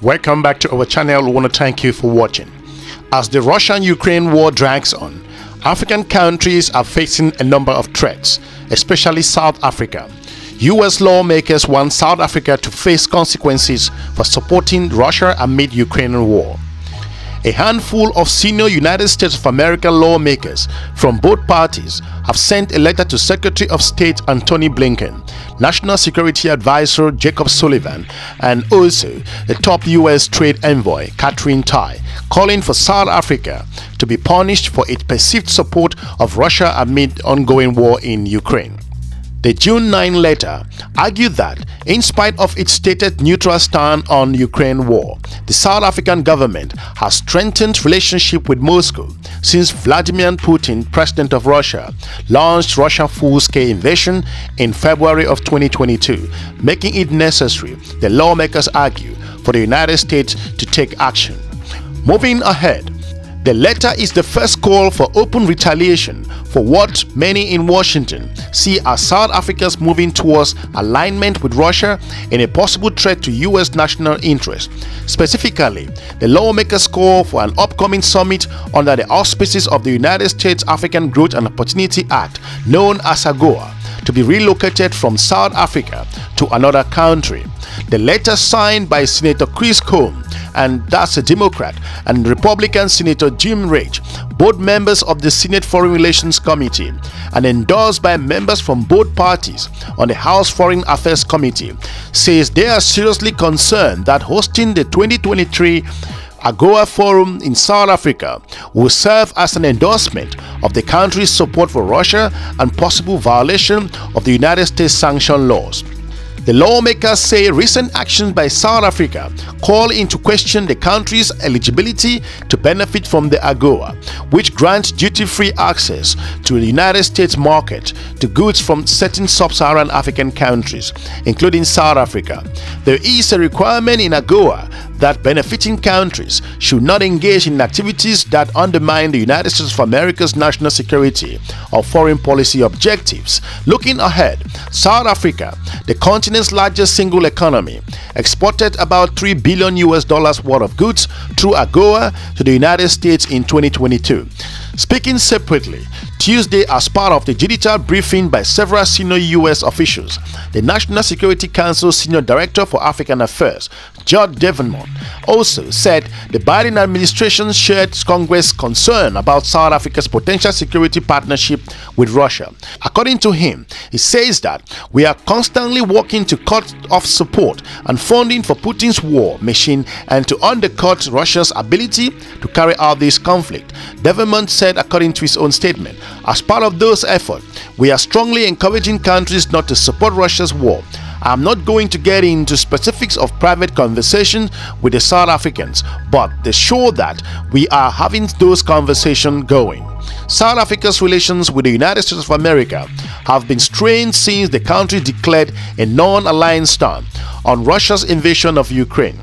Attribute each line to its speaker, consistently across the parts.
Speaker 1: Welcome back to our channel. We want to thank you for watching. As the Russian-Ukraine war drags on, African countries are facing a number of threats, especially South Africa. US lawmakers want South Africa to face consequences for supporting Russia amid Ukrainian war. A handful of senior United States of America lawmakers from both parties have sent a letter to Secretary of State Anthony Blinken, National Security Advisor Jacob Sullivan, and also the top US trade envoy Catherine Tai, calling for South Africa to be punished for its perceived support of Russia amid ongoing war in Ukraine. The June 9 letter argued that, in spite of its stated neutral stand on Ukraine war, the South African government has strengthened relationship with Moscow since Vladimir Putin, president of Russia, launched Russian full-scale invasion in February of 2022, making it necessary, the lawmakers argue, for the United States to take action. Moving ahead, the letter is the first call for open retaliation for what many in Washington see as South Africa's moving towards alignment with Russia in a possible threat to US national interest. Specifically, the lawmakers call for an upcoming summit under the auspices of the United States African Growth and Opportunity Act, known as AGOA, to be relocated from South Africa to another country. The letter, signed by Senator Chris Combs, and that's a Democrat, and Republican Senator Jim Rage, both members of the Senate Foreign Relations Committee, and endorsed by members from both parties on the House Foreign Affairs Committee, says they are seriously concerned that hosting the 2023 AGOA Forum in South Africa will serve as an endorsement of the country's support for Russia and possible violation of the United States sanction laws. The lawmakers say recent actions by South Africa call into question the country's eligibility to benefit from the AGOA, which grants duty-free access to the United States market to goods from certain sub-Saharan African countries, including South Africa. There is a requirement in AGOA that benefiting countries should not engage in activities that undermine the United States of America's national security or foreign policy objectives. Looking ahead, South Africa, the continent's largest single economy, exported about $3 billion worth of goods through AGOA to the United States in 2022. Speaking separately, Tuesday, as part of the digital briefing by several senior U.S. officials, the National Security Council Senior Director for African Affairs, George Devenmont, also said the Biden administration shared Congress' concern about South Africa's potential security partnership with Russia. According to him, he says that we are constantly working to cut off support and funding for Putin's war machine and to undercut Russia's ability to carry out this conflict. Devenmont said, according to his own statement, as part of those efforts, we are strongly encouraging countries not to support Russia's war. I'm not going to get into specifics of private conversations with the South Africans, but they show that we are having those conversations going. South Africa's relations with the United States of America have been strained since the country declared a non-aligned stand on Russia's invasion of Ukraine.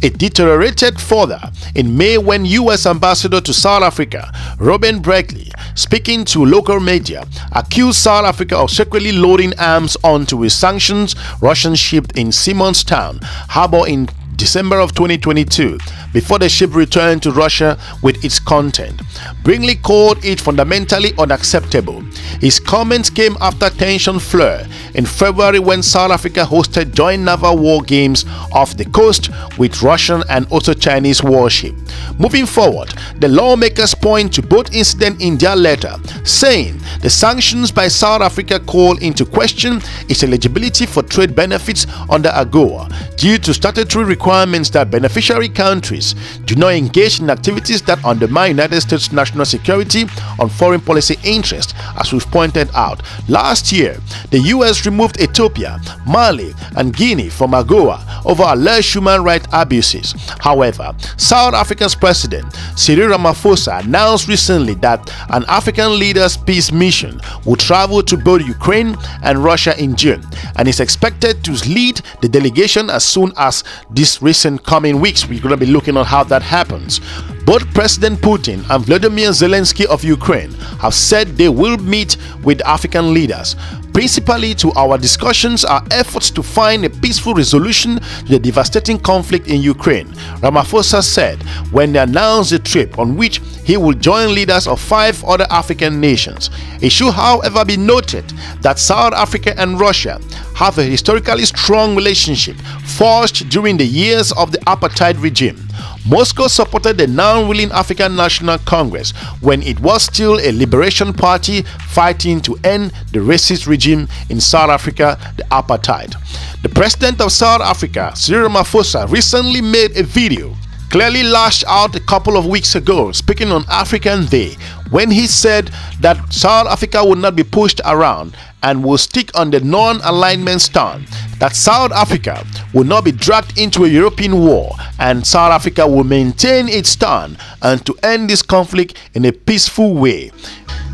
Speaker 1: It deteriorated further in May when U.S. Ambassador to South Africa, Robin Breckley, speaking to local media, accused South Africa of secretly loading arms onto a sanctioned Russian ship in Simonstown Harbor in December of 2022 before the ship returned to Russia with its content. Brinkley called it fundamentally unacceptable. His comments came after tension flared in February when South Africa hosted joint naval war games off the coast with Russian and also Chinese warships. Moving forward, the lawmakers point to both incidents in their letter, saying the sanctions by South Africa call into question its eligibility for trade benefits under AGOA due to statutory requirements that beneficiary countries do not engage in activities that undermine United States national security or foreign policy interests, as we've pointed out. Last year, the US removed Ethiopia, Mali, and Guinea from AGOA over alleged human rights abuses. However, South Africa's President Cyril Ramaphosa announced recently that an African leaders peace mission will travel to both Ukraine and Russia in June, and is expected to lead the delegation as soon as this recent coming weeks. We're going to be looking at how that happens. Both President Putin and Volodymyr Zelensky of Ukraine have said they will meet with African leaders. Principally to our discussions are efforts to find a peaceful resolution to the devastating conflict in Ukraine, Ramaphosa said when he announced the trip on which he will join leaders of 5 other African nations. It should, however, be noted that South Africa and Russia have a historically strong relationship forged during the years of the apartheid regime. Moscow supported the now-ruling African National Congress when it was still a liberation party fighting to end the racist regime in South Africa, the apartheid. The president of South Africa, Cyril Ramaphosa, recently made a video clearly lashed out a couple of weeks ago speaking on African Day when he said that South Africa would not be pushed around and will stick on the non-alignment stand, that South Africa will not be dragged into a European war and South Africa will maintain its stand and to end this conflict in a peaceful way.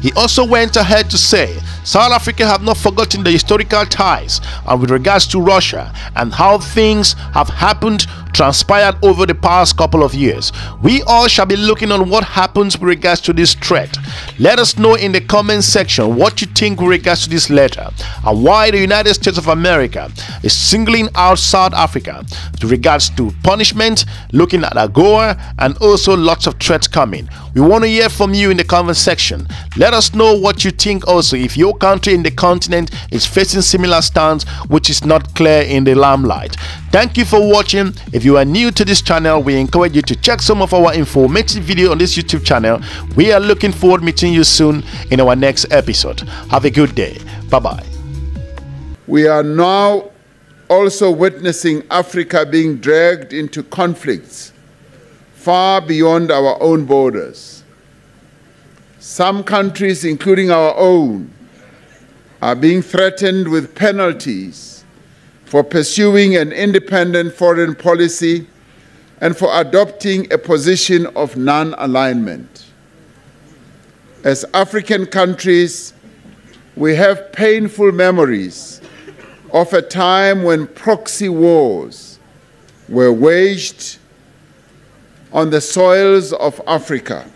Speaker 1: He also went ahead to say South Africa have not forgotten the historical ties and with regards to Russia and how things have transpired over the past couple of years. We all shall be looking on what happens with regards to this threat. Let us know in the comment section what you think with regards to this letter and why the United States of America is singling out South Africa with regards to punishment, looking at AGOA, and also lots of threats coming. We want to hear from you in the comment section. Let us know what you think also if your country in the continent is facing similar stance which is not clear in the limelight. Thank you for watching. If you are new to this channel, we encourage you to check some of our informative video on this YouTube channel. We are looking forward to meeting you soon in our next episode. Have a good day. Bye-bye.
Speaker 2: We are now also witnessing Africa being dragged into conflicts far beyond our own borders. Some countries, including our own, are being threatened with penalties for pursuing an independent foreign policy and for adopting a position of non-alignment. As African countries, we have painful memories of a time when proxy wars were waged on the soils of Africa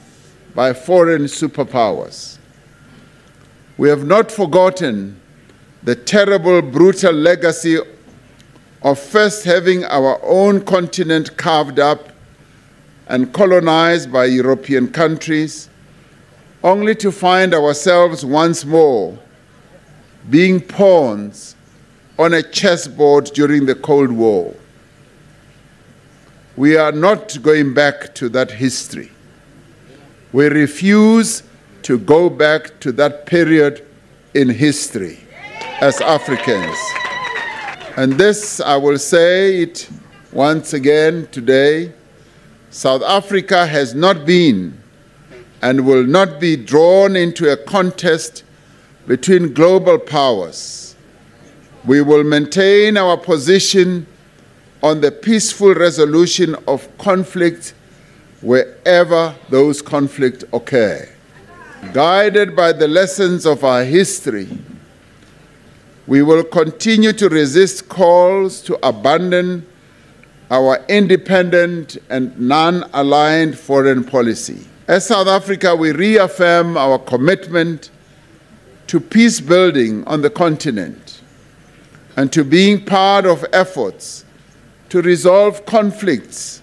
Speaker 2: by foreign superpowers. We have not forgotten the terrible, brutal legacy of first having our own continent carved up and colonized by European countries, only to find ourselves once more being pawns on a chessboard during the Cold War. We are not going back to that history. We refuse to go back to that period in history as Africans. And this, I will say it once again today, South Africa has not been and will not be drawn into a contest between global powers. We will maintain our position on the peaceful resolution of conflict wherever those conflicts occur. Guided by the lessons of our history, we will continue to resist calls to abandon our independent and non-aligned foreign policy. As South Africa, we reaffirm our commitment to peace building on the continent and to being part of efforts to resolve conflicts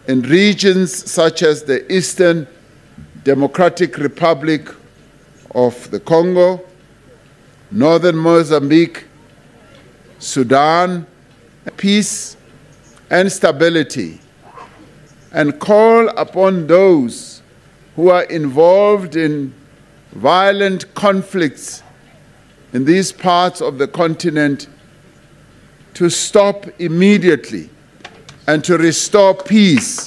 Speaker 2: in regions such as the Eastern Democratic Republic of the Congo, Northern Mozambique, Sudan, peace and stability, and call upon those who are involved in violent conflicts in these parts of the continent to stop immediately and to restore peace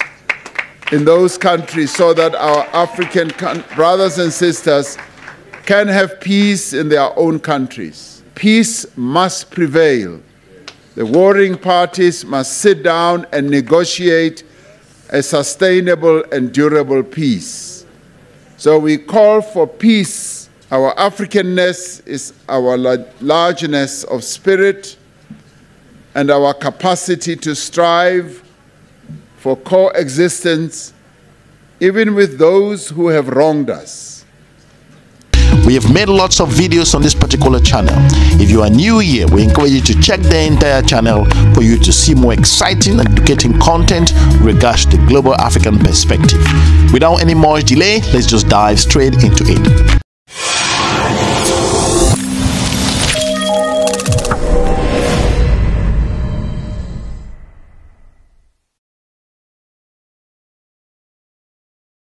Speaker 2: in those countries so that our African brothers and sisters can have peace in their own countries. Peace must prevail. The warring parties must sit down and negotiate a sustainable and durable peace. So we call for peace. Our Africanness is our largeness of spirit and our capacity to strive for coexistence even with those who have wronged us.
Speaker 1: We have made lots of videos on this particular channel. If you are new here, we encourage you to check the entire channel for you to see more exciting and educating content regards the global African perspective. Without any more delay, let's just dive straight into it.